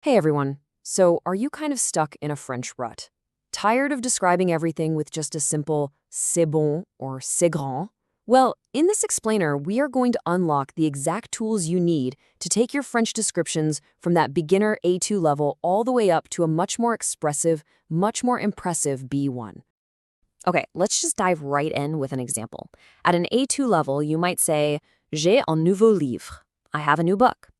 Hey everyone. So, are you kind of stuck in a French rut? Tired of describing everything with just a simple c'est bon or c'est grand? Well, in this explainer, we are going to unlock the exact tools you need to take your French descriptions from that beginner A2 level all the way up to a much more expressive, much more impressive B1. Okay, let's just dive right in with an example. At an A2 level, you might say, J'ai un nouveau livre. I have a new book.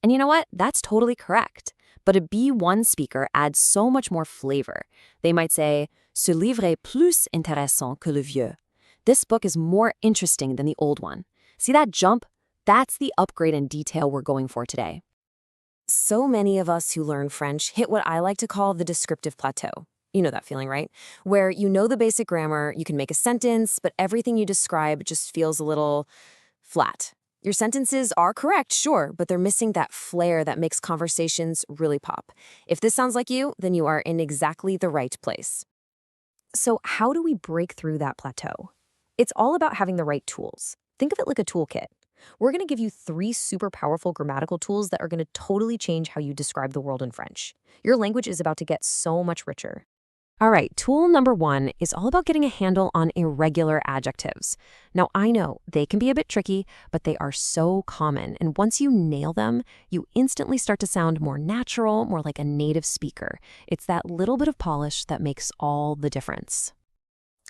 And you know what? That's totally correct. But a B1 speaker adds so much more flavor. They might say, Ce livre est plus intéressant que le vieux. This book is more interesting than the old one. See that jump? That's the upgrade in detail we're going for today. So many of us who learn French hit what I like to call the descriptive plateau. You know that feeling, right? Where you know the basic grammar, you can make a sentence, but everything you describe just feels a little flat. Your sentences are correct, sure, but they're missing that flair that makes conversations really pop. If this sounds like you, then you are in exactly the right place. So how do we break through that plateau? It's all about having the right tools. Think of it like a toolkit. We're going to give you 3 super powerful grammatical tools that are going to totally change how you describe the world in French. Your language is about to get so much richer. All right, tool number 1 is all about getting a handle on irregular adjectives. Now, I know they can be a bit tricky, but they are so common. And once you nail them, you instantly start to sound more natural, more like a native speaker. It's that little bit of polish that makes all the difference.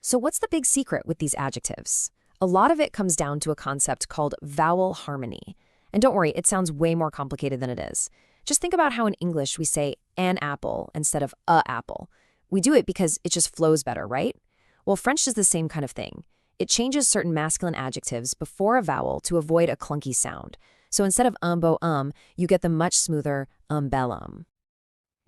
So what's the big secret with these adjectives? A lot of it comes down to a concept called vowel harmony. And don't worry, it sounds way more complicated than it is. Just think about how in English we say an apple instead of a apple. We do it because it just flows better, right? Well, French is the same kind of thing. It changes certain masculine adjectives before a vowel to avoid a clunky sound. So instead of beau, you get the much smoother belle.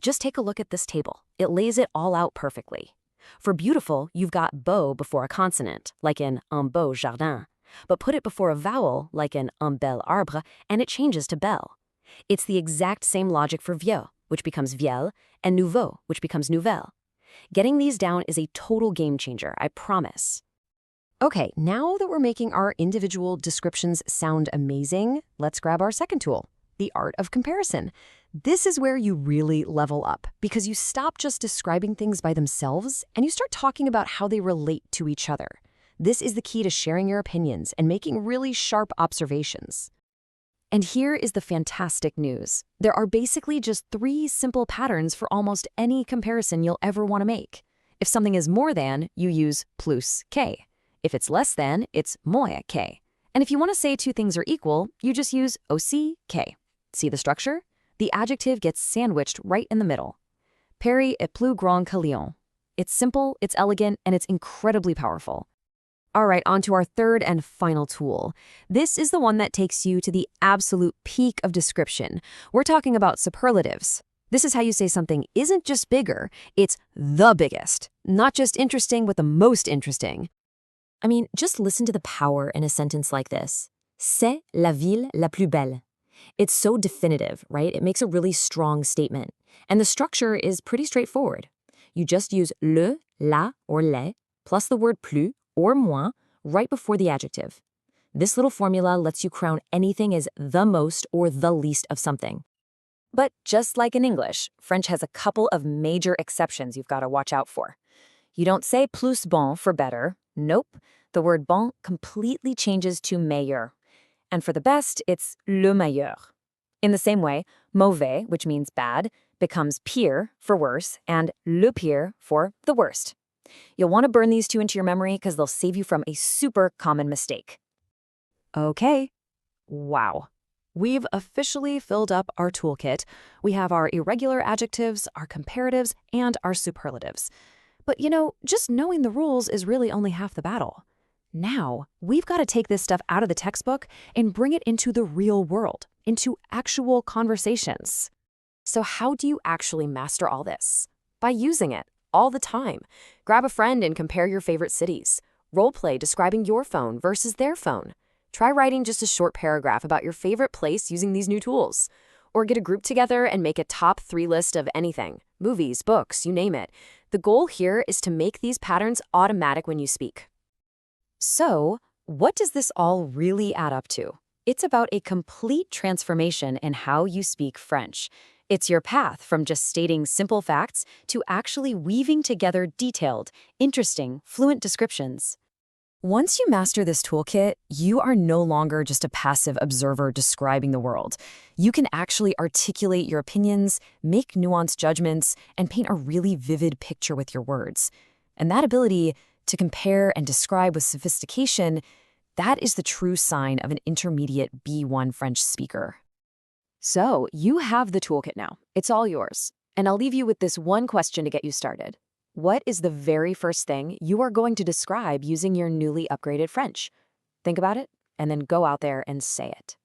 Just take a look at this table. It lays it all out perfectly. For beautiful, you've got beau before a consonant, like in un beau jardin. But put it before a vowel, like in un bel arbre, and it changes to belle. It's the exact same logic for vieux, which becomes vieil, and nouveau, which becomes nouvelle. Getting these down is a total game changer, I promise. Okay, now that we're making our individual descriptions sound amazing, let's grab our second tool, the art of comparison. This is where you really level up, because you stop just describing things by themselves and you start talking about how they relate to each other. This is the key to sharing your opinions and making really sharp observations. And here is the fantastic news. There are basically just 3 simple patterns for almost any comparison you'll ever want to make. If something is more than, you use plus que. If it's less than, it's moins que. And if you want to say 2 things are equal, you just use aussi que. See the structure? The adjective gets sandwiched right in the middle. Paris est plus grand que Lyon. It's simple, it's elegant, and it's incredibly powerful. All right, on to our third and final tool. This is the one that takes you to the absolute peak of description. We're talking about superlatives. This is how you say something isn't just bigger, it's the biggest. Not just interesting, but the most interesting. I mean, just listen to the power in a sentence like this. C'est la ville la plus belle. It's so definitive, right? It makes a really strong statement. And the structure is pretty straightforward. You just use le, la, or les, plus the word plus, or moins, right before the adjective. This little formula lets you crown anything as the most or the least of something. But just like in English, French has a couple of major exceptions you've got to watch out for. You don't say plus bon for better. Nope. The word bon completely changes to meilleur. And for the best, it's le meilleur. In the same way, mauvais, which means bad, becomes pire for worse, and le pire for the worst. You'll want to burn these 2 into your memory because they'll save you from a super common mistake. Okay. Wow. We've officially filled up our toolkit. We have our irregular adjectives, our comparatives, and our superlatives. But you know, just knowing the rules is really only half the battle. Now, we've got to take this stuff out of the textbook and bring it into the real world, into actual conversations. So how do you actually master all this? By using it all the time. Grab a friend and compare your favorite cities. Role play describing your phone versus their phone. Try writing just a short paragraph about your favorite place using these new tools. Or get a group together and make a top 3 list of anything. Movies, books, you name it. The goal here is to make these patterns automatic when you speak. So, what does this all really add up to? It's about a complete transformation in how you speak French. It's your path from just stating simple facts to actually weaving together detailed, interesting, fluent descriptions. Once you master this toolkit, you are no longer just a passive observer describing the world. You can actually articulate your opinions, make nuanced judgments, and paint a really vivid picture with your words. And that ability to compare and describe with sophistication, that is the true sign of an intermediate B1 French speaker. So, you have the toolkit now. It's all yours. And I'll leave you with this one question to get you started. What is the very first thing you are going to describe using your newly upgraded French? Think about it, and then go out there and say it.